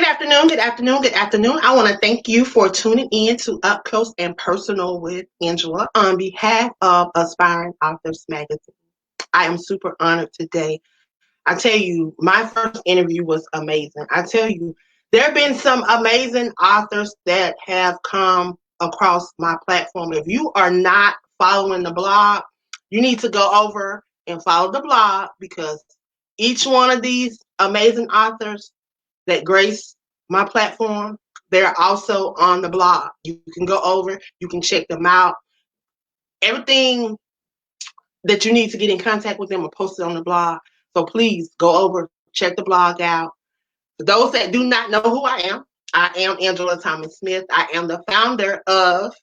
afternoon, good afternoon, good afternoon. I want to thank you for tuning in to Up Close and Personal with Angela on behalf of Aspiring Authors Magazine. I am super honored today. I tell you, my first interview was amazing. I tell you, there have been some amazing authors that have come across my platform. If you are not following the blog, you need to go over and follow the blog because each one of these amazing authors that grace my platform, they're also on the blog. You can go over, you can check them out. Everything that you need to get in contact with them are posted on the blog. So please go over, check the blog out. For those that do not know who I am Angela Thomas Smith. I am the founder of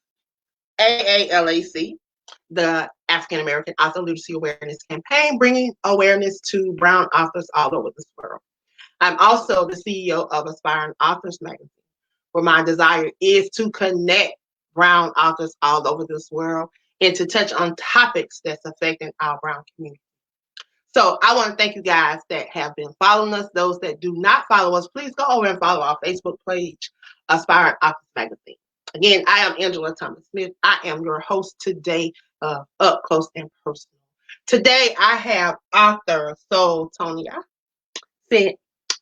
AALAC, the African American Author Literacy Awareness Campaign, bringing awareness to Brown authors all over this world. I'm also the CEO of Aspiring Authors Magazine, where my desire is to connect Brown authors all over this world and to touch on topics that's affecting our Brown community. So I want to thank you guys that have been following us. Those that do not follow us, please go over and follow our Facebook page, Aspiring Authors Magazine. Again, I am Angela Thomas Smith. I am your host today of Up Close and Personal. Today I have author Sultanta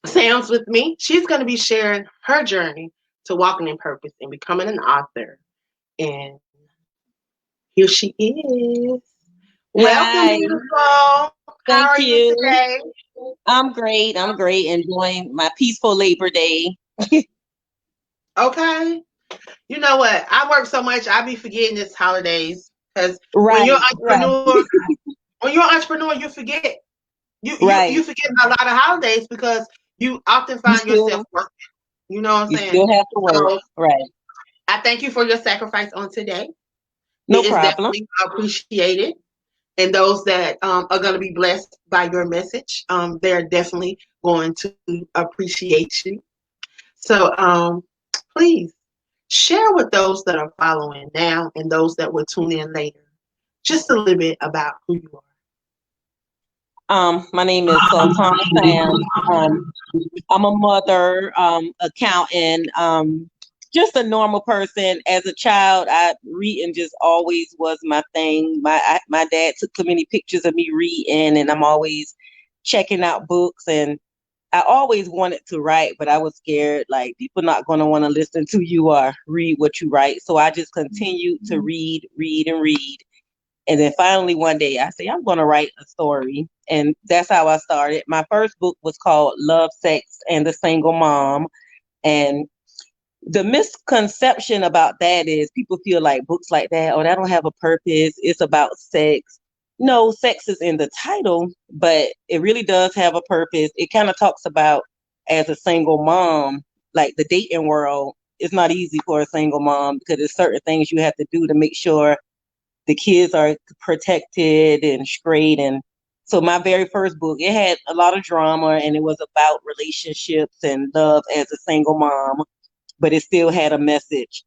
Sam's with me. She's going to be sharing her journey to walking in purpose and becoming an author. And here she is. Welcome, Hi, beautiful. How thank are you you. today? I'm great. I'm great. Enjoying my peaceful Labor Day. Okay. You know what? I work so much, I be forgetting it's holidays. Because when you're Right, an right, entrepreneur, you forget. You right. forget a lot of holidays because you often You find yourself still, working. You know what I'm you saying? still have to work. So Right. I thank you for your sacrifice on today. No It is problem. definitely appreciated. And those that are going to be blessed by your message, they're definitely going to appreciate you. So please share with those that are following now and those that will tune in later just a little bit about who you My name is Sultana Sam. I'm a mother, accountant, just a normal person. As a child, reading just always was my thing. My dad took so many pictures of me reading, and I'm always checking out books. And I always wanted to write, but I was scared, like people not going to want to listen to you or read what you write. So I just continued to read, read, and read. And then finally one day I say, I'm going to write a story. And that's how I started. My first book was called Love, Sex, and the Single Mom. And the misconception about that is people feel like books like that, oh, that don't have a purpose. It's about sex. No, sex is in the title, but it really does have a purpose. It kind of talks about as a single mom, like the dating world. It's not easy for a single mom because there's certain things you have to do to make sure the kids are protected and straight. And so my very first book, it had a lot of drama and it was about relationships and love as a single mom, but it still had a message.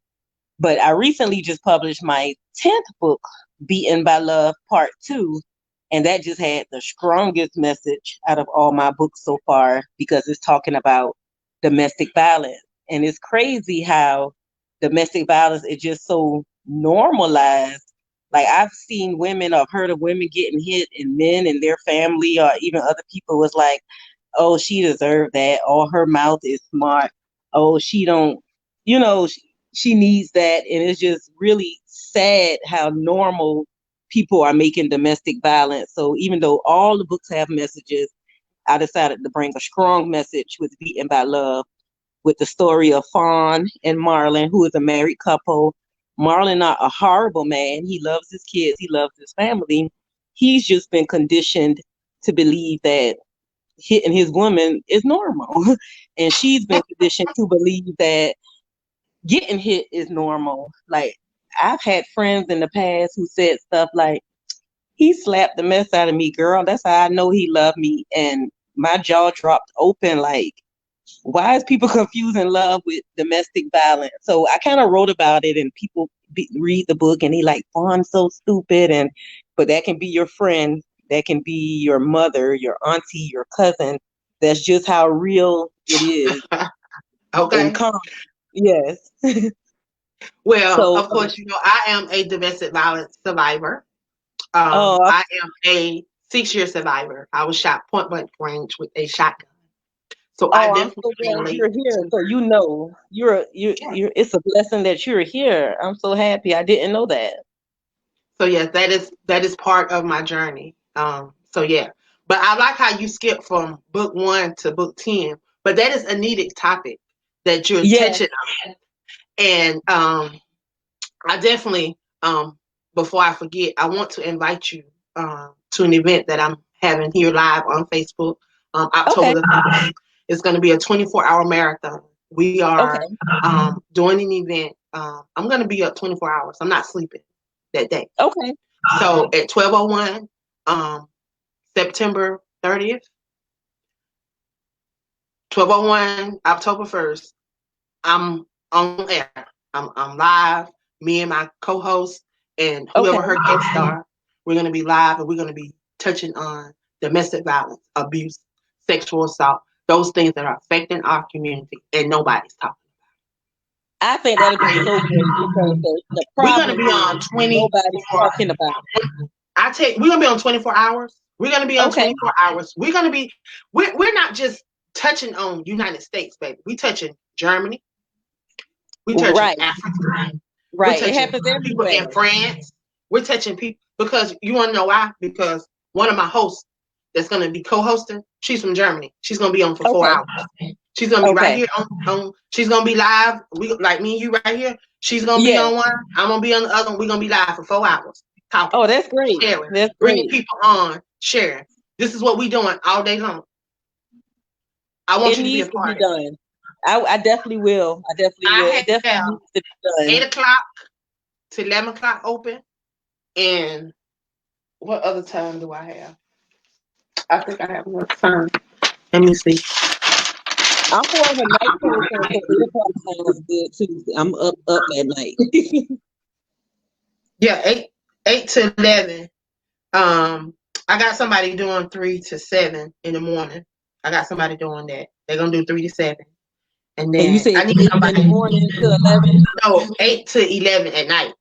But I recently just published my 10th book, Beaten by Love Part 2. And that just had the strongest message out of all my books so far because it's talking about domestic violence. And it's crazy how domestic violence is just so normalized. Like I've seen women, I've heard of women getting hit, and men and their family or even other people was like, oh, she deserved that, or her mouth is smart, oh, she don't, you know, she needs that. And it's just really sad how normal people are making domestic violence. So even though all the books have messages, I decided to bring a strong message with Beaten by Love, with the story of Fawn and Marlon, who is a married couple. Marlon not a horrible man. He loves his kids. He loves his family. He's just been conditioned to believe that hitting his woman is normal. And she's been conditioned to believe that getting hit is normal. Like I've had friends in the past who said stuff like, he slapped the mess out of me, girl. That's how I know he loved me. And my jaw dropped open like, why is people confusing love with domestic violence? So I kind of wrote about it, and people read the book and he like, oh, I'm so stupid. And but that can be your friend, that can be your mother, your auntie, your cousin. That's just how real it is. are. and Okay. calm. Yes. Well, So, of course, I am a domestic violence survivor. uh, I am a 6-year survivor. I was shot point blank range with a shotgun. So I oh, I'm definitely so can glad relate you're here. to So that. Yeah. it's a blessing that you're here. I'm so happy. I didn't know that. So yes, that is part of my journey. So yeah. But I like how you skip from book 1 to book 10. But that is a needed topic that you're Yeah. touching on. And I definitely, before I forget, I want to invite you to an event that I'm having here live on Facebook, October Okay. the 1st. It's going to be a 24-hour marathon. We are Okay. doing an event. I'm going to be up 24 hours. I'm not sleeping that day. Okay. So at 12:01, um, September 30th, 12:01, October 1st, I'm on air. I'm live. Me and my co-host and whoever Okay. her guests are, we're gonna be live and we're gonna be touching on domestic violence, abuse, sexual assault, those things that are affecting our community and nobody's talking. I think that'll be so great because the We're gonna problem be is on 24. nobody's talking about it. We're gonna be on 24 hours. We're gonna be on Okay. 24 hours. We're not just touching on United States, baby. We touching Germany. We touching Right. Africa. We're Right. It touching happens people in everywhere. France. We're touching people because you want to know why? Because one of my hosts that's going to be co-hosting, she's from Germany. She's going to be on for 4 Okay. hours. She's going to be right Okay. here on she's going to be live. We like me and you right here. She's going to be Yeah. on one. I'm going to be on the other one. We're going to be live for 4 hours talking, Oh, that's great. sharing, That's bringing great. people on, sharing. This is what we doing all day long. I want It you to be a needs to be part of it. done. I definitely will. I definitely will. I It definitely have needs to be 8 done. o'clock to 11 o'clock open. And what other time do I have? I think I have more time. Let me see. I'm more of a night person, so 8 o'clock sounds good too. I'm up at night. Yeah, eight to 11. I got somebody doing 3 to 7 in the morning. I got somebody doing that. They're gonna do 3 to 7, and And you then said I need 8 in the morning to 11. no 8 to 11 at night.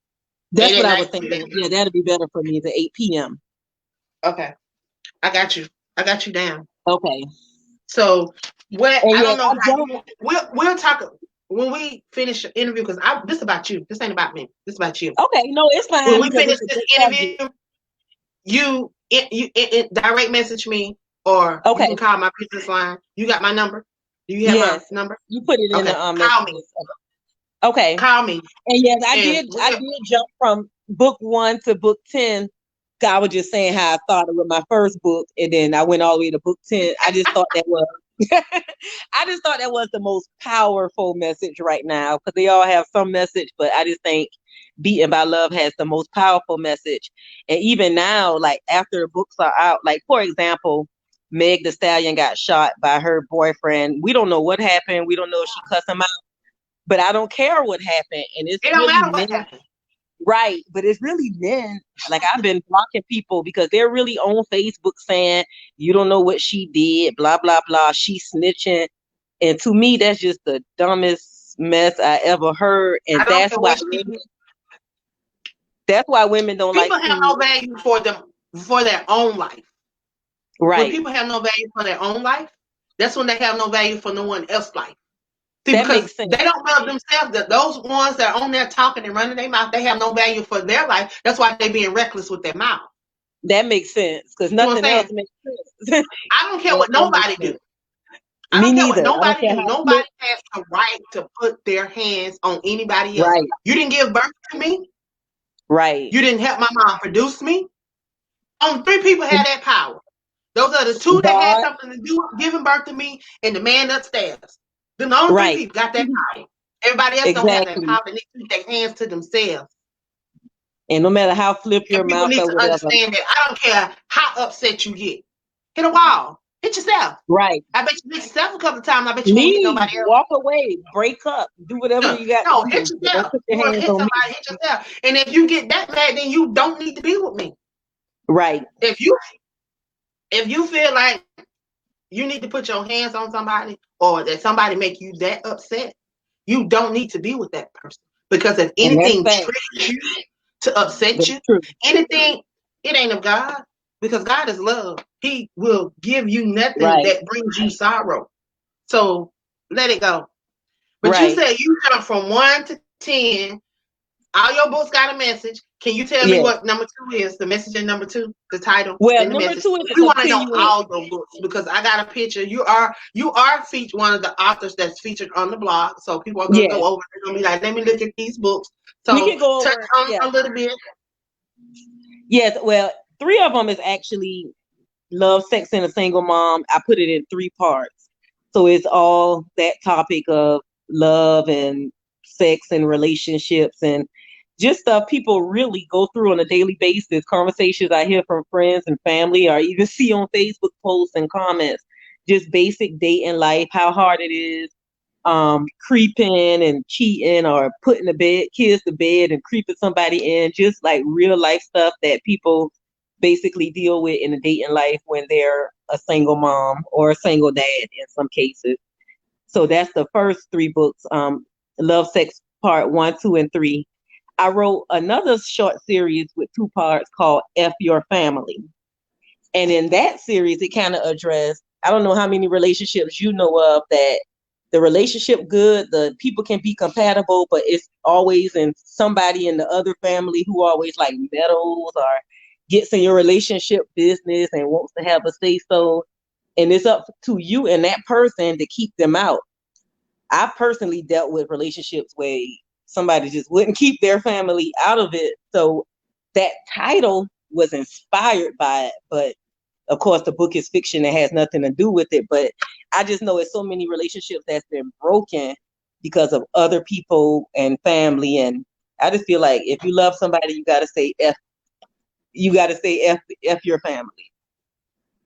That's Eight what at I night was to thinking. 11. Yeah, that'd be better for me. The 8 p.m. Okay, I got you. I got you down. Okay. So what? And I yes, don't know I've how you. done. We'll talk when we finish the interview because this about you. This ain't about me. This about you. Okay, no, it's When fine we because finish it's a this good interview, subject. you direct message me or you can Okay. call my business line. You got my number? Do you have my Yes, number? you put it in Okay, the call me. messages. Okay. Call me, And yes, and I did jump from book 1 to book 10. I was just saying how I started with my first book, and then I went all the way to book 10. I just thought that was, I just thought that was the most powerful message right now because they all have some message, but I just think Beaten by Love has the most powerful message. And even now, like after the books are out, like for example, Meg the Stallion got shot by her boyfriend. We don't know what happened. We don't know if she cussed him out, but I don't care what happened. And it's it don't really matter what men, happens. right? But it's really men. Like I've been blocking people because they're really on Facebook saying, you don't know what she did, blah, blah, blah. She snitching. And to me, that's just the dumbest mess I ever heard. And I don't care what she did. that's why women don't like People have to, no value for them for their own life. When right. people have no value for their own life, that's when they have no value for no one else's life. See, That because makes sense. they don't love themselves. That those ones that are on there talking and running their mouth, they have no value for their life. That's why they're being reckless with their mouth. That makes sense because You know what nothing I'm else saying? makes sense. I don't care that, what that makes nobody do. sense. I Me don't care what neither. I don't nobody care do. how Nobody slick. has the right to put their hands on anybody else. Right. You didn't give birth to me. Right. You didn't help my mom produce me. Only 3 people had that power. Those are the two that had God. something to do with giving birth to me and the man upstairs. Then the only three Right. people got that power. Everybody else don't have that Exactly. power. They need to keep their hands to themselves. And no matter how flip your And people mouth need or to whatever. understand that I don't care how upset you get. Hit a wall. Hit yourself. Right. I bet you hit yourself a couple of times. I bet you won't hit Leave. nobody else. Walk away. Break up. Do whatever you got to No, hit do. But don't yourself. put You your want to hands hit on me. somebody, hit yourself. And if you get that mad, then you don't need to be with me. Right. If you feel like you need to put your hands on somebody or that somebody make you that upset, you don't need to be with that person. Because if And that's anything fact. triggers you to upset That's you, true. anything, it ain't of God. Because God is love. He will give you nothing Right. that brings you sorrow. So let it go. But you Right. said you jump from 1 to 10. All your books got a message. Can you tell me Yes. what number 2 is? The message in number 2, the title Well, and the number message. two is a We want to know continuation. all your books because I got a picture. You are featured one of the authors that's featured on the blog. So people are gonna Yes. go over. They're gonna be like, let me look at these books. We So can go touch over. on Yeah. a little bit. Yes. Well, three of them is actually love, sex, and a single mom. I put it in 3 parts. So it's all that topic of love and sex and relationships and just stuff people really go through on a daily basis. Conversations I hear from friends and family, or even see on Facebook posts and comments. Just basic dating life, how hard it is, creeping and cheating or putting the bed kids to bed and creeping somebody in, just like real life stuff that people basically deal with in a dating life when they're a single mom or a single dad in some cases. So that's the first 3 books, Love, Sex, Part 1, 2, and 3. I wrote another short series with 2 parts called F Your Family. And in that series, it kind of addressed, I don't know how many relationships you know of that the relationship good, the people can be compatible, but it's always in somebody in the other family who always like meddles or gets in your relationship business and wants to have a say so. And it's up to you and that person to keep them out. I personally dealt with relationships where somebody just wouldn't keep their family out of it. So that title was inspired by it, but of course the book is fiction that has nothing to do with it. But I just know it's so many relationships that's been broken because of other people and family. And I just feel like if you love somebody, you gotta say F your family.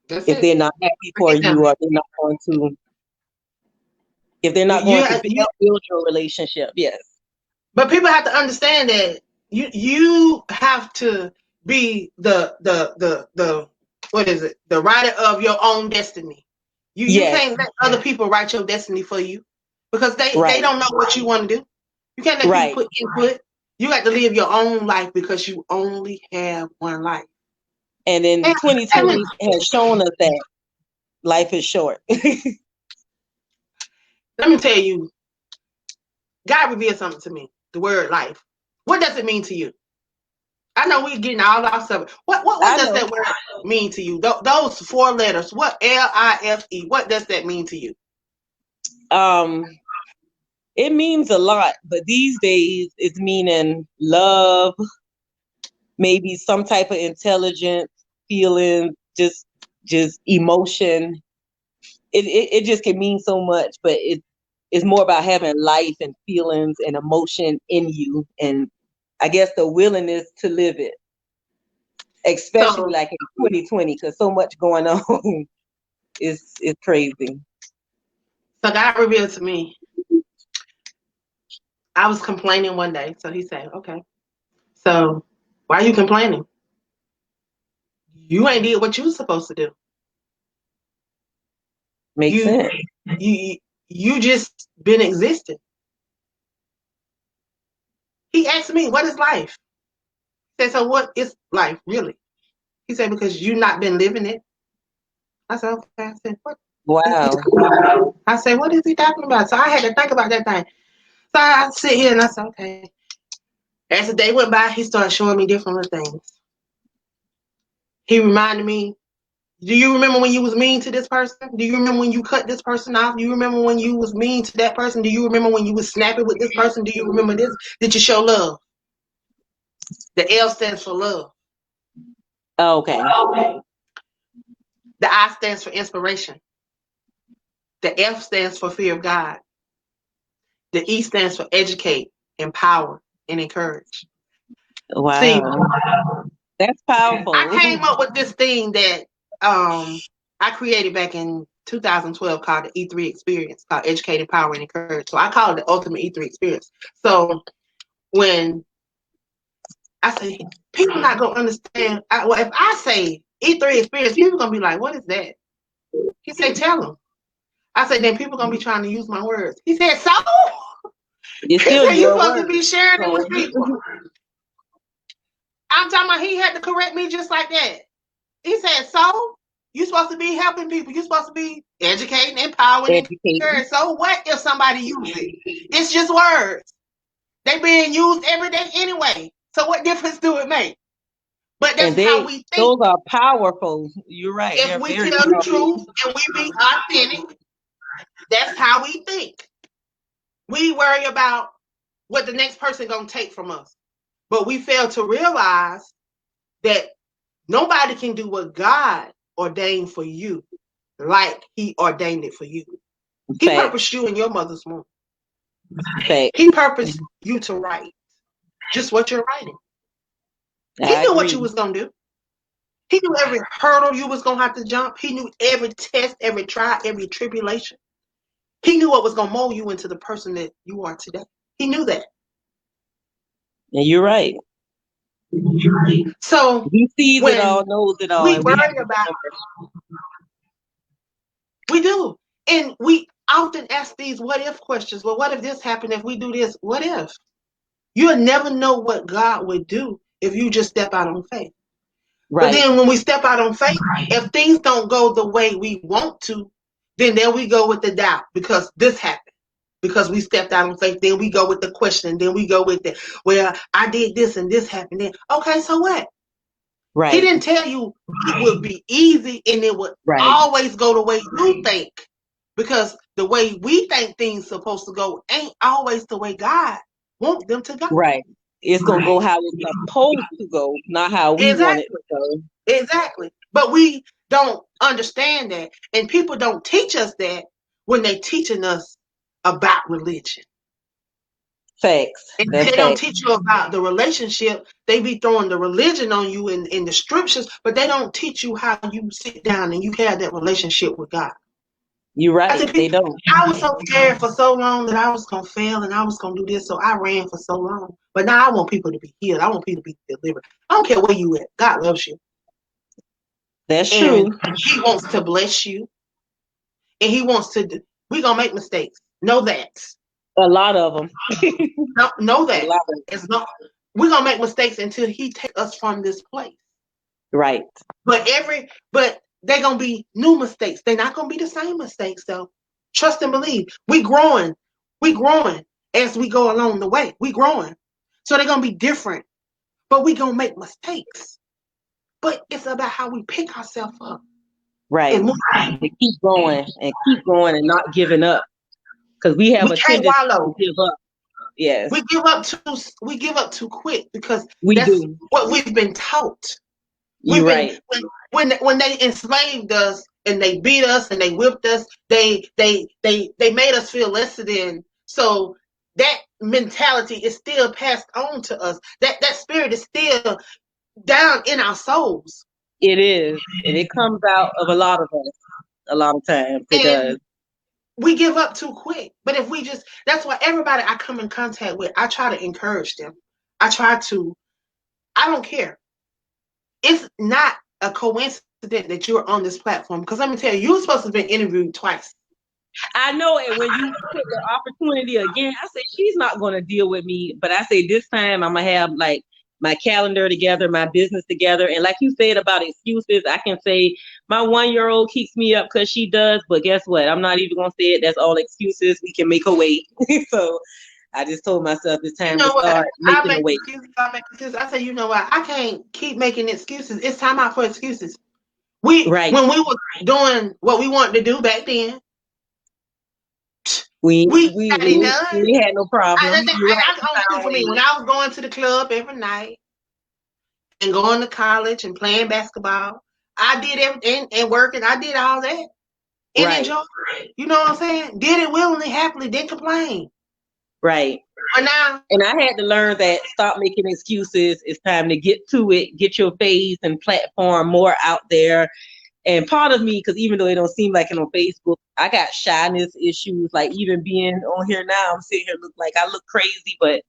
That's If it. they're not happy for Forget you them. or they're not going to if they're You, not you, going to have, you, help build your relationship, yes. but people have to understand that you have to be the what is it? The writer of your own destiny. You Yes, can't let other people write your destiny for you because they right, don't know what you want to do. You can't let people right. put input. You got to live your own life because you only have one life. And then And, and 2020 has shown us that life is short. let me tell you, God revealed something to me. The word life. What does it mean to you? I know we're getting all off subject. What I does know. that word mean to you? Those 4 letters. What LIFE? What does that mean to you? Um, it means a lot, but these days it's meaning love, maybe some type of intelligence, feeling, just emotion. It just can mean so much, but it's more about having life and feelings and emotion in you, and I guess the willingness to live it, especially So like in 2020, because so much going on is crazy. so God revealed to me. I was complaining one day. So he said, okay. So why are you complaining? You ain't did what you was supposed to do. Makes You sense. you you just been existing. He asked me, what is life? He said, so what is life really? He said, because you not been living it. I said, okay. I said, what is he Wow. talking about? I said, what is he talking about? So I had to think about that thing. So I sit here and I said, okay. As the day went by, he started showing me different little things. He reminded me, do you remember when you was mean to this person? Do you remember when you cut this person off? Do you remember when you was mean to that person? Do you remember when you was snappy with this person? Do you remember this? Did you show love? The L stands for love. Okay. The I stands for inspiration. The F stands for fear of God. The E stands for educate, empower, and encourage. See, Wow. That's I powerful. came up with this thing that I created back in 2012 called the E3 experience, called Educate, Empower, and Encourage. So I call it the ultimate E3 experience. So when I say people not gonna understand, well, if I say E3 experience, people gonna be like, "What is that?" He said, tell them. I said, then people gonna be trying to use my words. He said, so? It's He still said, you your supposed to word. be sharing it So, with people. I'm talking about he had to correct me just like that. He said, so? You supposed to be helping people. You supposed to be educating, empowering, educating. encouraging. So what if somebody uses it? It's just words. They being used every day anyway. So what difference do it make? But And that's how we think. those are powerful. You're right. If They're we very tell the powerful. truth and we be authentic, that's how we think. We worry about what the next person gonna take from us. But we fail to realize that nobody can do what God ordained for you like he ordained it for you. He Facts. purposed you in your mother's womb. Facts. He purposed you to write just what you're writing. He I knew what you agree. was gonna do. He knew every hurdle you was gonna have to jump. He knew every test, every trial, every tribulation. He knew what was gonna mold you into the person that you are today. He knew that. And you're right. So He sees it all, when knows it all, we and we have worry to about, remember. we do, and we often ask these what if questions. Well, what if this happened? If we do this, what if? You'll never know what God would do if you just step out on faith. But Right. then when we step out on faith, if things don't go the way we want to, then there we go with the doubt because this happened. Because we stepped out on faith, then we go with the question, then we go with the, well, I did this and this happened. Then okay, so what? He Right. didn't tell you it would be easy and it would Right. always go the way you think. Because the way we think things supposed to go ain't always the way God wants them to go. Right. It's gonna go how it's supposed to go, not how we want it Exactly. to go. Exactly. But we don't understand that. And people don't teach us that when they're teaching us about religion. Facts. And That's they don't facts. teach you about the relationship. They be throwing the religion on you in the scriptures, but they don't teach you how you sit down and you have that relationship with God. You're I right. said, They people, don't. I was so scared for so long that I was going to fail and I was going to do this, so I ran for so long. But now I want people to be healed. I want people to be delivered. I don't care where you at. God loves you. That's And true. he wants to bless you. And he wants to, we're going to make mistakes. Know that. A lot of them. Know A that. lot of It's not, we're going to make mistakes until he takes us from this place. right. But they're gonna be new mistakes. They're not gonna be the same mistakes though. Trust and believe. We growing. We growing as we go along the way. We growing. So they're gonna be different. But we gonna make mistakes. But it's about how we pick ourselves up and Right. move on. To keep going and not giving up. Because we have We a can't tendency to wallow. give up. Yes. We give up too quick because We that's do. what we've been taught. We've You're been right. when they enslaved us and they beat us and they whipped us, they made us feel less than. So that mentality is still passed on to us. That spirit is still down in our souls. It is. And it comes out of a lot of us a lot of times. It does. And we give up too quick. But if we just that's why everybody I come in contact with, I try to encourage them. I don't care. It's not a coincidence that you're on this platform because let me tell you, you're supposed to have been interviewed twice. I know it when you put the opportunity again, I say she's not gonna deal with me. But I say this time I'm gonna have like my calendar together, my business together. And like you said about excuses, I can say my 1-year-old keeps me up because she does, but guess what? I'm not even gonna say it. That's all excuses. We can make a way. So I just told myself it's You time to know what? start I making a make way. excuses. I make excuses. I say, you know what? I can't keep making excuses. It's time out for excuses. We Right. when we were doing what we wanted to do back then, We we we got it we, done. we had no problem. You're right. I We can only speak found for me. ways. When I was going to the club every night and going to college and playing basketball, I did everything and working. I did all that and Right. enjoyed it. You know what I'm saying? Did it willingly, happily, didn't complain. Right. But now, And I had to learn that stop making excuses. It's time to get to it, get your face and platform more out there. And part of me, because even though it don't seem like it on Facebook, I got shyness issues. Like even being on here now, I'm sitting here like I look crazy, but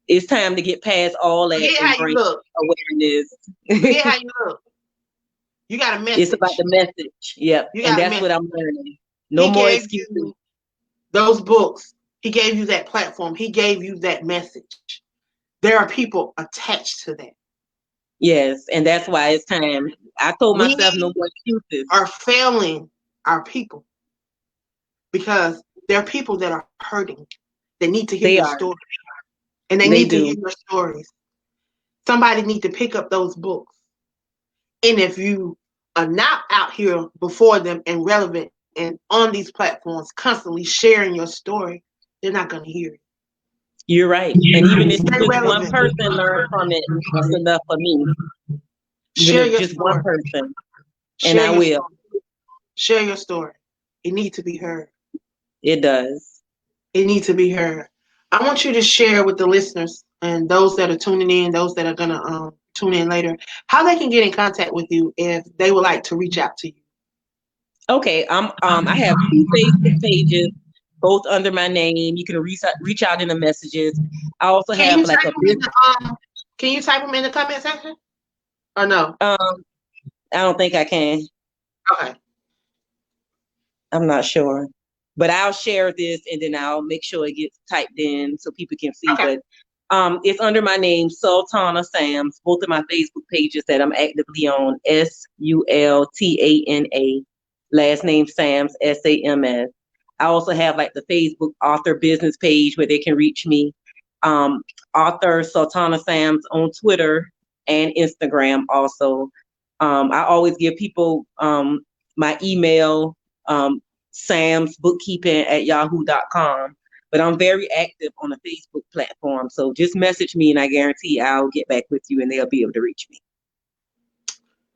it's time to get past all that forget and how you bring look. awareness. Forget how you look. You got a It's about message. the message. Yep. You And got a that's message. what I'm learning. No He more gave excuses. you those books. He gave you that platform. He gave you that message. There are people attached to that. Yes. And that's why it's time. I told We myself no more excuses. are failing our people because there are people that are hurting. They need to hear They your are. story. And they They need to do. hear your stories. Somebody need to pick up those books. And if you are not out here before them and relevant and on these platforms constantly sharing your story, they're not going to hear it. You're right. And even if Stay just one relevant. person learns from it, that's enough for me. Even Share if your just one story. person. And Share I your will. story. Share your story. It needs to be heard. It does. It needs to be heard. I want you to share with the listeners and those that are tuning in, those that are going to tune in later, how they can get in contact with you if they would like to reach out to you. Okay. I have 2 Facebook pages, both under my name. You can reach out in the messages. I also Can have you like type a them in the Can you type them in the comment section? Or no? I don't think I can. Okay. I'm not sure. But I'll share this and then I'll make sure it gets typed in so people can see. Okay. But it's under my name, Sultana Sams, both of my Facebook pages that I'm actively on, Sultana, last name Sams, Sams. I also have like the Facebook author business page where they can reach me. Author Sultana Sams on Twitter and Instagram also. I always give people my email, samsbookkeeping@yahoo.com. But I'm very active on the Facebook platform. So just message me and I guarantee I'll get back with you and they'll be able to reach me.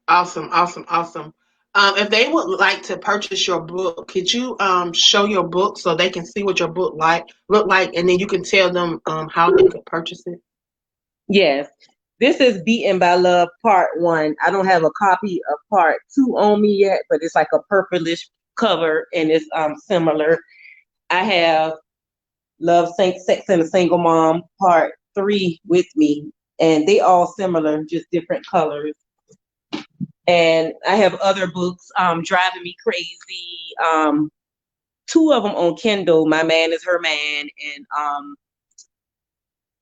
Awesome, awesome, awesome. If they would like to purchase your book, could you show your book so they can see what your book look like, and then you can tell them how they could purchase it? Yes. This is Beaten by Love Part 1. I don't have a copy of Part 2 on me yet, but it's like a purplish cover and it's similar. I have Love, Sex, and a Single Mom Part 3 with me, and they all similar, just different colors. And I have other books, Driving Me Crazy, 2 of them on Kindle, My Man is Her Man, and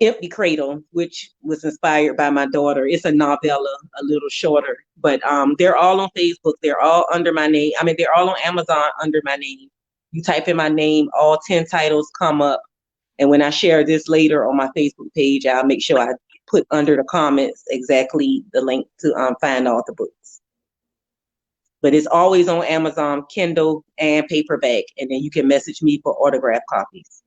Empty Cradle, which was inspired by my daughter. It's a novella, a little shorter, but they're all on Facebook. They're all under my name. I mean, they're all on Amazon under my name. You type in my name, all 10 titles come up. And when I share this later on my Facebook page, I'll make sure I put under the comments exactly the link to find all the books. But it's always on Amazon, Kindle, and paperback. And then you can message me for autographed copies.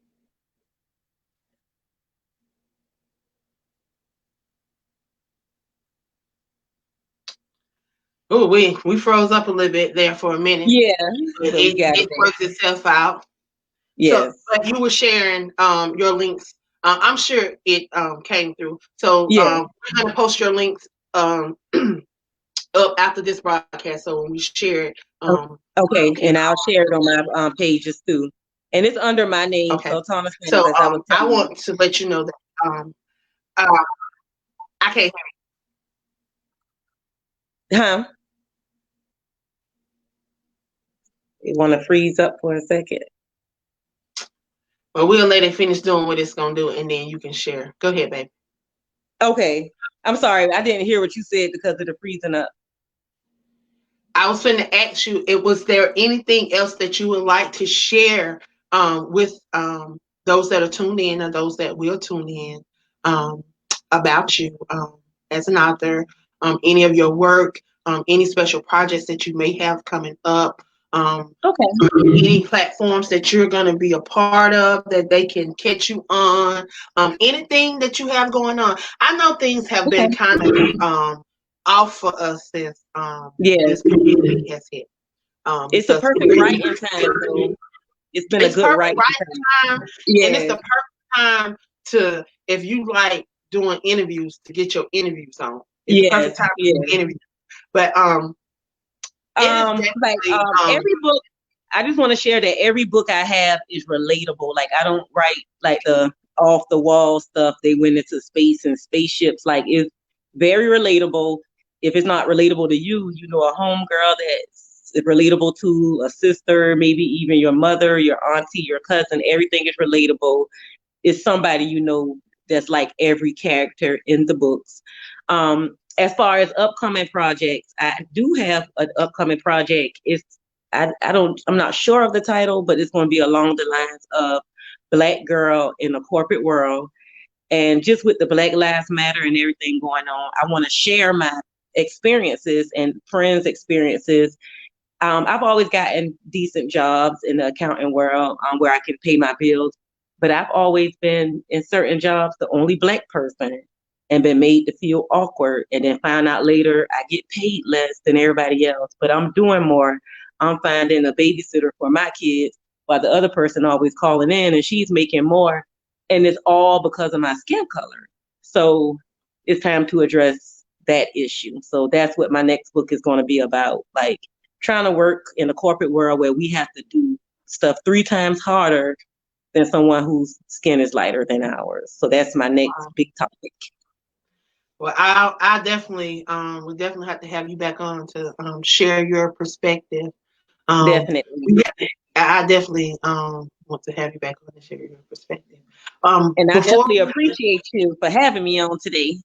Oh, we froze up a little bit there for a minute. Yeah, so you got It works itself out. So, Yes. like you were sharing your links. I'm sure it came through. So Yeah. we're gonna post your links up after this broadcast. So when we share it, Okay, can, and I'll share it on my pages too. And it's under my name, okay. Sultana Sams, So as I was I telling you. want to let you know that uh, I can't. Huh? You want to freeze up for a second? Well, we'll let it finish doing what it's gonna do, and then you can share. Go ahead, baby. Okay. I'm sorry, I didn't hear what you said because of the freezing up. I was going to ask you, was there anything else that you would like to share with those that are tuned in or those that will tune in um, about you as an author, any of your work, any special projects that you may have coming up, Okay. any platforms that you're going to be a part of that they can catch you on, anything that you have going on. I know things have Okay. been kind of off for us since Yes. this pandemic has hit. It's a Because perfect writing time, though. It's been a it's good perfect writing right time. time, and it's Yes. the perfect time to, if you like doing interviews, to get your interviews on. It's the Yes. perfect time to Yes. do interviews. But it is Like definitely every book, I just want to share that every book I have is relatable. Like I don't write like the off the wall stuff. They went into space and spaceships. Like it's very relatable. if it's not relatable to you, you know, a homegirl that's relatable to a sister, maybe even your mother, your auntie, your cousin, everything is relatable. It's somebody you know that's like every character in the books. As far as upcoming projects, I do have an upcoming project. I'm not sure of the title, but it's going to be along the lines of Black Girl in a Corporate World. And just with the Black Lives Matter and everything going on, I want to share my experiences and friends' experiences. I've always gotten decent jobs in the accounting world, where I can pay my bills, but I've always been in certain jobs the only Black person and been made to feel awkward, and then find out later I get paid less than everybody else, but I'm doing more. I'm finding a babysitter for my kids while the other person always calling in and she's making more. And it's all because of my skin color. So it's time to address that issue. So that's what my next book is going to be about. Like, trying to work in a corporate world where we have to do stuff 3 times harder than someone whose skin is lighter than ours. So that's my next big topic. Well, I definitely we definitely have to have you back on to share your perspective. Definitely. I definitely want to have you back on to share your perspective. And I Before, definitely appreciate you for having me on today.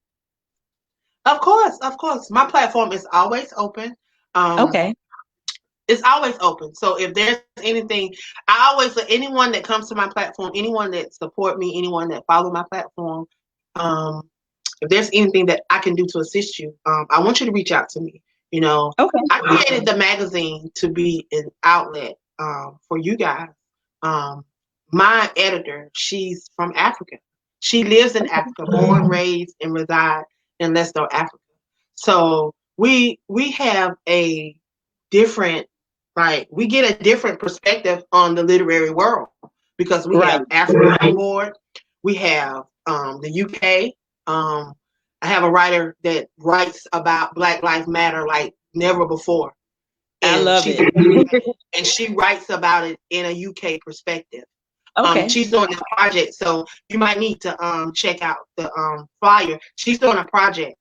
of course, my platform is always open. Um, Okay. it's always open. So if there's anything, I always let anyone that comes to my platform, anyone that support me, anyone that follow my platform, um, if there's anything that I can do to assist you, I want you to reach out to me. You know, Okay. I created the magazine to be an outlet for you guys. Um, my editor, she's from Africa. She lives in Africa, born, raised, and reside in Leicester, Africa. So we have a different, right? We get a different perspective on the literary world because we Right. have Africa on board, we have the UK. I have a writer that writes about Black Lives Matter like never before, I and love she's it. and she writes about it in a UK perspective. Okay. She's doing a project, so you might need to check out the flyer. She's doing a project.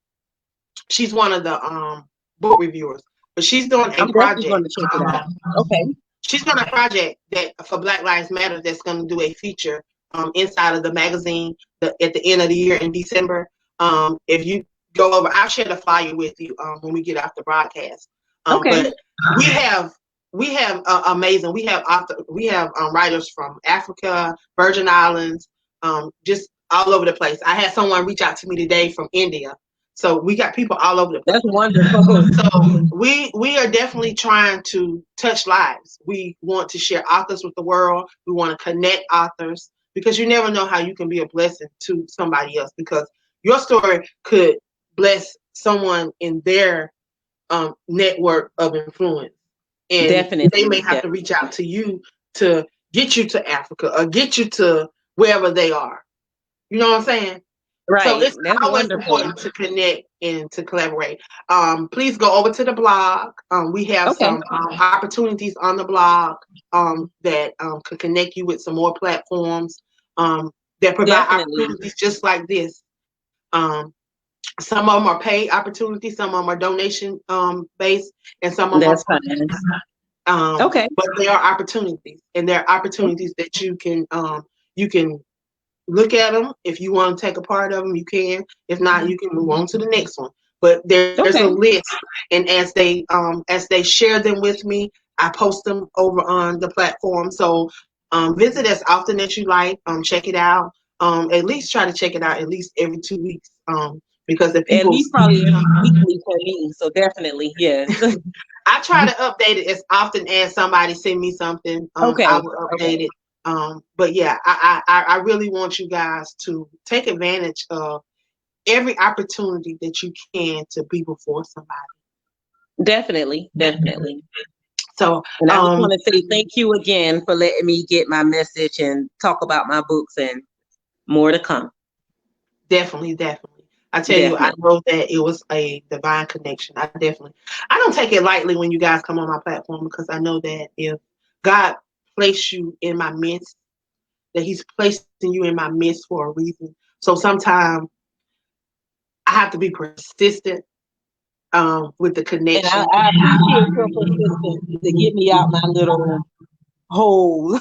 She's one of the book reviewers, but she's doing I'm a definitely project. going to check it out. Okay. She's doing a project that for Black Lives Matter that's going to do a feature inside of the magazine at the end of the year in December. If you go over, I'll share the flyer with you when we get off the broadcast. Okay. But we have amazing. We have writers from Africa, Virgin Islands, just all over the place. I had someone reach out to me today from India. So we got people all over the place. That's wonderful. So we are definitely trying to touch lives. We want to share authors with the world. We want to connect authors because you never know how you can be a blessing to somebody else because your story could bless someone in their network of influence. And they Definitely. may have to reach out to you to get you to Africa or get you to wherever they are. You know what I'm saying? So Right. it's That's always wonderful. important to connect and to collaborate. Please go over to the blog. We have Okay. some opportunities on the blog that could connect you with some more platforms that provide Definitely. opportunities just like this. Some of them are paid opportunities, some of them are donation based, and some of them are That's fine. Okay. but they are opportunities, and they're opportunities that you can look at them. If you want to take a part of them, you can. If not, you can move on to the next one. But there's a Okay. list, and as they share them with me, I post them over on the platform. So visit as often as you like. Check it out. At least try to check it out at least every 2 weeks. Because the At people, least probably weekly for me. So definitely, yes. I try to update it as often as somebody send me something. I Okay. will Okay. update it. But yeah, I really want you guys to take advantage of every opportunity that you can to be before somebody. Definitely. Definitely. So And I just want to say thank you again for letting me get my message and talk about my books and more to come. definitely. I tell you, I Definitely. know that it was a divine connection. I don't take it lightly when you guys come on my platform because I know that if God placed you in my midst, that He's placing you in my midst for a reason. So sometimes I have to be persistent with the And I, connection. I appreciate your persistence to get me out my little hole.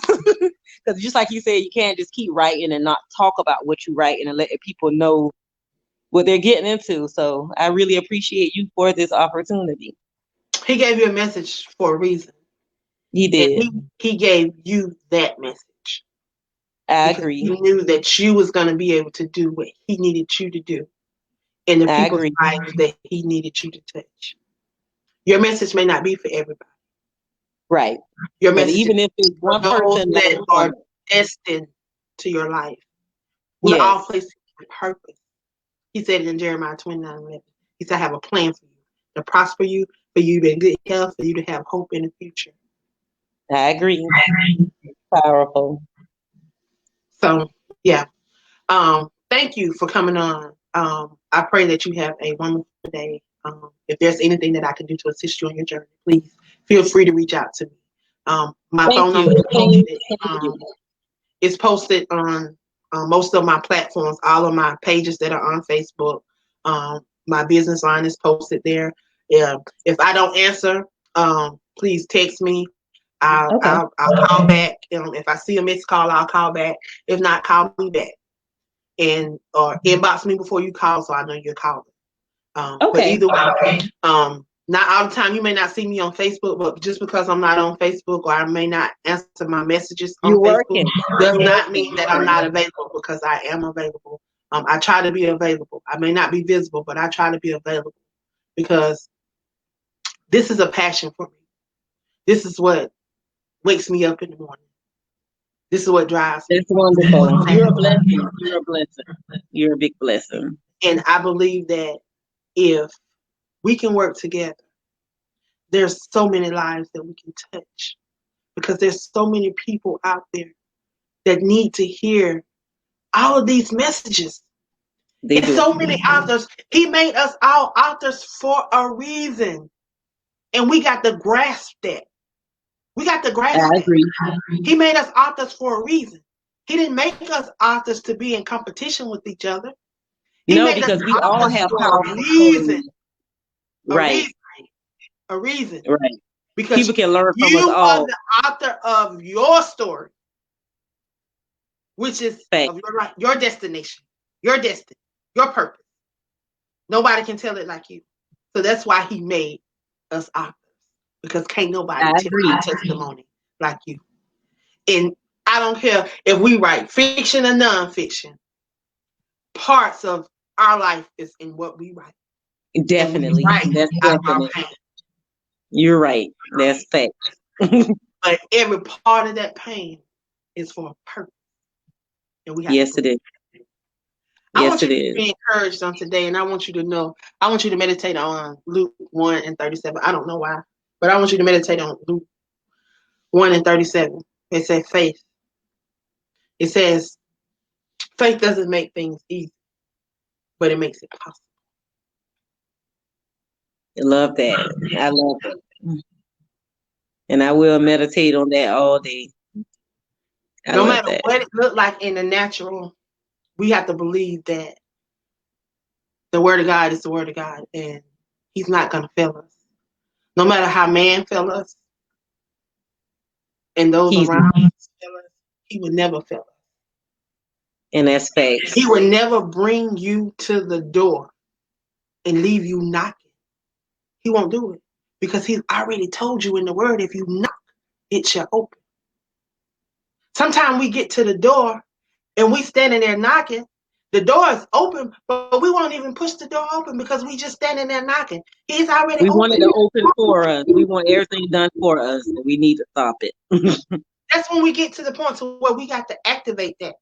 Because just like you said, you can't just keep writing and not talk about what you write and let people know what they're getting into. So I really appreciate you for this opportunity. He gave you a message for a reason, He and did. he gave you that message I because agree. he knew that you was going to be able to do what he needed you to do in the I people's agree. lives that he needed you to touch. Your message may not be for everybody. Right. Your But message is even if it's for one those person that learns from are it. destined to your life. We're Yes. all placed with purpose. He said it in Jeremiah 29:11. He said, I have a plan for you to prosper you, for you to be in good health, for you to have hope in the future. I agree. Powerful. So, yeah. Thank you for coming on. I pray that you have a wonderful day. If there's anything that I can do to assist you on your journey, please feel free to reach out to me. My Thank phone you. number is Same, posted. same to you. It's posted on most of my platforms, all of my pages that are on Facebook. My business line is posted there. Yeah. If I don't answer, please text me. Okay. I'll call back. If I see a missed call, I'll call back. If not, call me back and or inbox me before you call, so I know you're calling. But Okay. either way, not all the time. You may not see me on Facebook, but just because I'm not on Facebook or I may not answer my messages on You're Facebook working. does You're not working. mean that I'm not available because I am available. I try to be available. I may not be visible, but I try to be available because this is a passion for me. This is what wakes me up in the morning. This is what drives me. That's This is wonderful. what You're a satisfies me. blessing. You're a blessing. You're a big blessing. And I believe that if we can work together, there's so many lives that we can touch because there's so many people out there that need to hear all of these messages. They It's do. so many authors. He made us all authors for a reason. And we got to grasp that. We got to I grasp that. agree. He made us authors for a reason. He didn't make us authors to be in competition with each other. He No, made us because we all authors have for a powerful reason. stories. A Right. reason. A reason. Right. Because People can learn from us you are all. the author of your story, which is Fact. of your life, your destination, your destiny, your purpose. Nobody can tell it like you. So that's why he made us authors. Because can't nobody I tell agree. our testimony like you. And I don't care if we write fiction or nonfiction, parts of our life is in what we write. And we Definitely. write That's out of our definite. pain. You're right. That's fact. But every part of that pain is for a purpose. And we have to Yes, it believe. is. I Yes, want you it to is. be encouraged on today, and I want you to know, I want you to meditate on Luke 1 and 37. I don't know why, but I want you to meditate on Luke 1 and 37. It says faith. It says faith doesn't make things easy, but it makes it possible. I love that. I love it. And I will meditate on that all day. I No love matter that. what it looked like in the natural, we have to believe that the word of God is the word of God, and he's not going to fail us. No matter how man fail us and those He's around us fail us, he would never fail us. and that's He facts. would never bring you to the door and leave you knocking. He won't do it because he's already told you in the word, if you knock, it shall open. Sometimes we get to the door and we standing there knocking. The door is open, but we won't even push the door open because we just standing there knocking. He's already We want it open. to open for us. We want everything done for us. And we need to stop it. That's when we get to the point to where we got to activate that.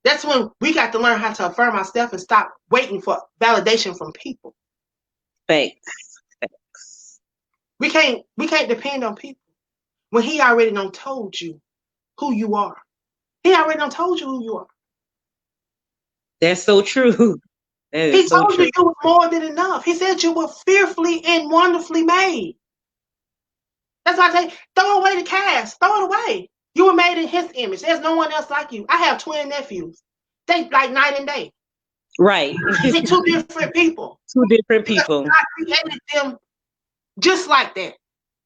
That's when we got to learn how to affirm ourselves and stop waiting for validation from people. Facts. Facts. We can't depend on people when he already done told you who you are. He already done told you who you are. That's so true. That He is so told you true. you were more than enough. He said you were fearfully and wonderfully made. That's why I say, throw away the cast. Throw it away. You were made in his image. There's no one else like you. I have twin nephews. They like night and day. Right. They're two different people. Two different Because people. God created them just like that.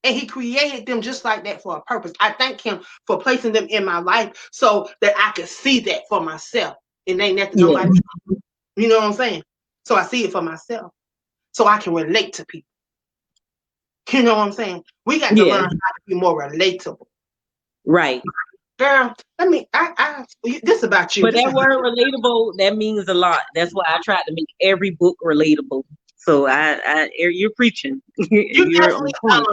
And he created them just like that for a purpose. I thank him for placing them in my life so that I could see that for myself. It ain't nothing Yeah. nobody, you know what I'm saying? So I see it for myself. So I can relate to people. You know what I'm saying? We got to Yeah. learn how to be more relatable. Right. Girl, this is about you. But This that is word relatable, that means a lot. That's why I tried to make every book relatable. So you're preaching. you You're on definitely point.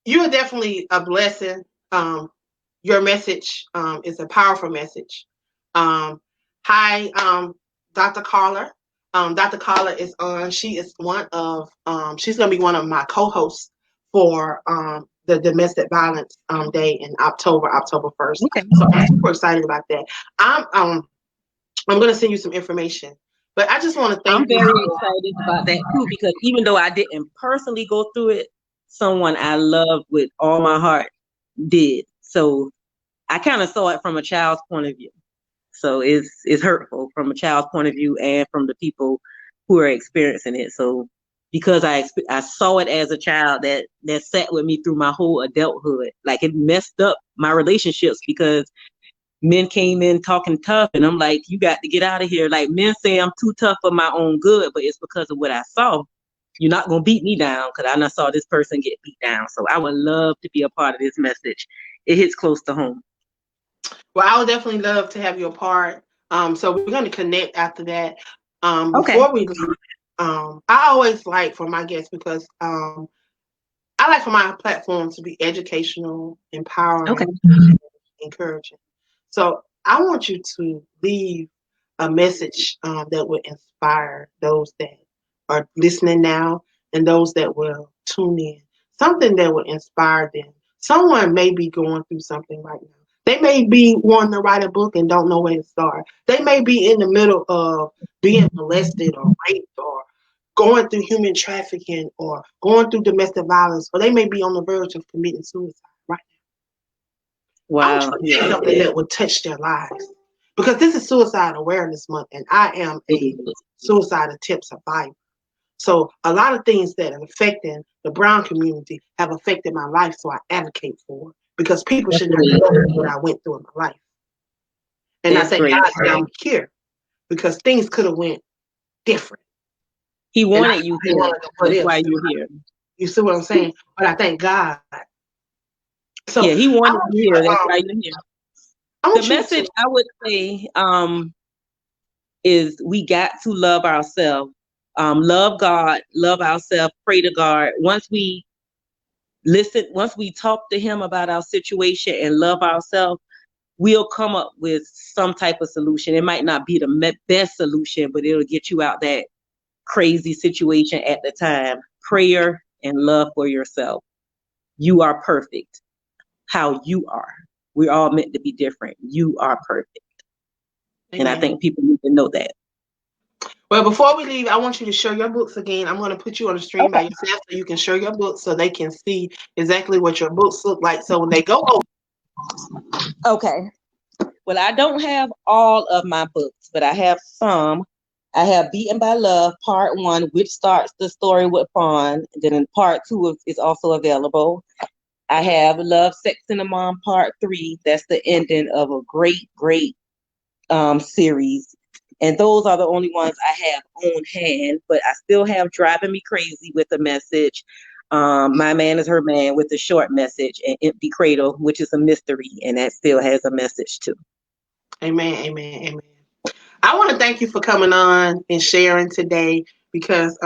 you're definitely a blessing. Your message is a powerful message. Hi, Dr. Carla. Dr. Carla is on. She is one of. She's going to be one of my co-hosts for the Domestic Violence Day in October 1st. Okay. So I'm super excited about that. I'm going to send you some information, but I just want to I'm thank you. very excited about that too, because even though I didn't personally go through it, someone I love with all my heart did. So I kind of saw it from a child's point of view. So it's hurtful from a child's point of view and from the people who are experiencing it. So because I saw it as a child, that sat with me through my whole adulthood. Like, it messed up my relationships because men came in talking tough, and I'm like, you got to get out of here. Like, men say I'm too tough for my own good, but it's because of what I saw. You're not gonna beat me down, because I saw this person get beat down. So I would love to be a part of this message. It hits close to home. Well, I would definitely love to have you a part. So we're going to connect after that. Okay. Before we leave, I always like for my guests, because I like for my platform to be educational, Okay. empowering, encouraging. So I want you to leave a message that will inspire those that are listening now and those that will tune in. Something that will inspire them. Someone may be going through something right now. They may be wanting to write a book and don't know where to start. They may be in the middle of being molested or raped or going through human trafficking or going through domestic violence, or they may be on the verge of committing suicide right now. I want Wow. you to say Yeah. something that will touch their lives. Because this is Suicide Awareness Month, and I am It a is. suicide attempt survivor. So a lot of things that are affecting the brown community have affected my life, so I advocate for it. Because people That's should not great. go through what I went through in my life. And I That's thank great. God that I'm here, because things could have went different. He And I wanted you really here. wanted to what That's if. why you're here. You see what I'm saying? But I thank God. So Yeah, he I wanted want you you here. to That's why you're here. I The want you message to I would say is we got to love ourselves. Love God, love ourselves, pray to God. Once we talk to him about our situation and love ourselves, we'll come up with some type of solution. It might not be the best solution, but it'll get you out that crazy situation at the time. Prayer and love for yourself. You are perfect how you are. We're all meant to be different. You are perfect. And I Amen. think people need to know that. Well, before we leave, I want you to share your books again. I'm going to put you on the stream by Okay. yourself so you can share your books so they can see exactly what your books look like. So when they go over, Okay. Well, I don't have all of my books, but I have some. I have Beaten by Love, Part 1, which starts the story with Fawn. Then in Part 2 is also available. I have Love, Sex, and the Mom, Part 3. That's the ending of a great, great series. And those are the only ones I have on hand, but I still have Driving Me Crazy with a message. My Man is Her Man with a short message, and Empty Cradle, which is a mystery, and that still has a message too. amen, amen, amen. I want to thank you for coming on and sharing today, because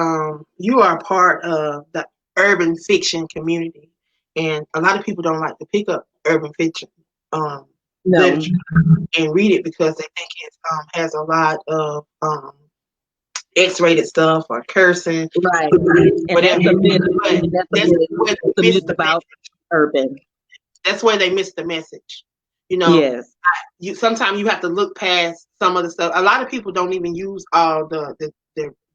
you are part of the urban fiction community. And a lot of people don't like to pick up urban fiction No, literature and read it because they think it has a lot of X-rated stuff or cursing, right. And whatever. that's a myth. But And that's a that's myth. where It's a they miss myth the about message. urban. That's where they miss the message. You know, Yes. sometimes you have to look past some of the stuff. A lot of people don't even use all the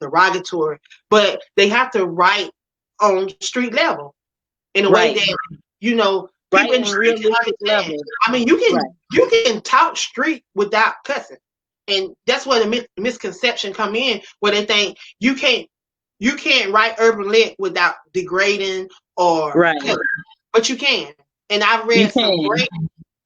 derogatory, but they have to write on street level in a way Right. that people Right in the on street can realistic understand. level. I mean, Right. you can talk street without cussing. and that's where the misconception come in, where they think you can't write urban lit without degrading or Right. but you can. And I've You read some can. great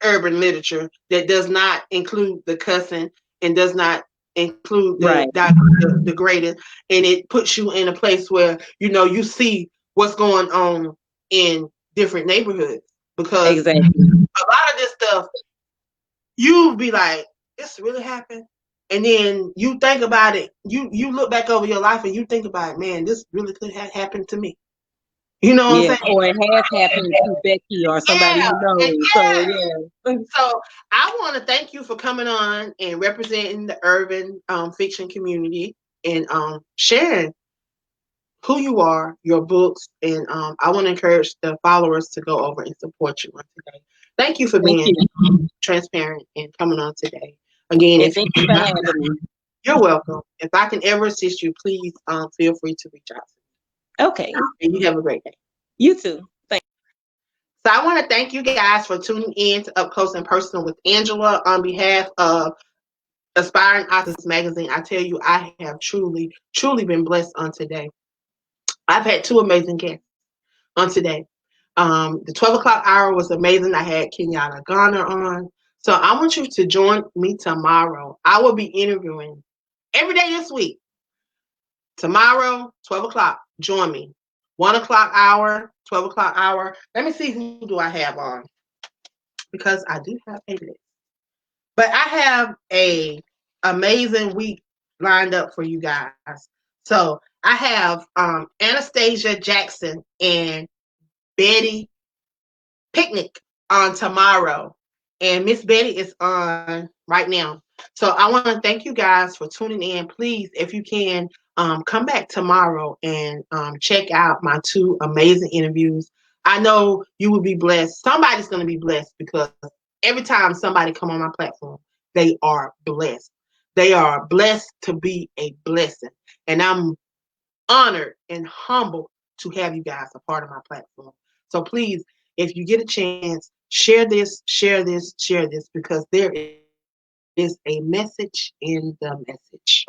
urban literature that does not include the cussing and does not include Right. the degrading, and it puts you in a place where you see what's going on in different neighborhoods, because a Exactly. lot of this stuff you be like, this really happened. And then you think about it, you look back over your life and you think about, man, this really could have happened to me. You know what Yeah. I'm saying? Or it has happened to Becky or somebody Yeah, you and know. So yeah. yeah. So I want to thank you for coming on and representing the urban fiction community, and sharing who you are, your books, and I want to encourage the followers to go over and support you on today. Thank you for Thank being you. transparent and coming on today. Again, And if thank you for having me. you're welcome. If I can ever assist you, please feel free to reach out. Okay. And you have a great day. You too. Thank So I want to thank you guys for tuning in to Up Close and Personal with Angela. On behalf of Aspiring Authors Magazine, I tell you, I have truly, truly been blessed on today. I've had two amazing guests on today. The 12 o'clock hour was amazing. I had Kenyatta Garner on. So I want you to join me tomorrow. I will be interviewing every day this week. Tomorrow, 12 o'clock, join me. 1 o'clock hour, 12 o'clock hour. Let me see, who do I have on, because I do have a list. But I have a amazing week lined up for you guys. So I have Anastasia Jackson and Betty Picnic on tomorrow. And Miss Betty is on right now. So I want to thank you guys for tuning in. Please, if you can, come back tomorrow and check out my two amazing interviews. I know you will be blessed. Somebody's going to be blessed, because every time somebody come on my platform, they are blessed. They are blessed to be a blessing. And I'm honored and humbled to have you guys a part of my platform. So please, if you get a chance, share this, share this, share this, because there is a message in the message.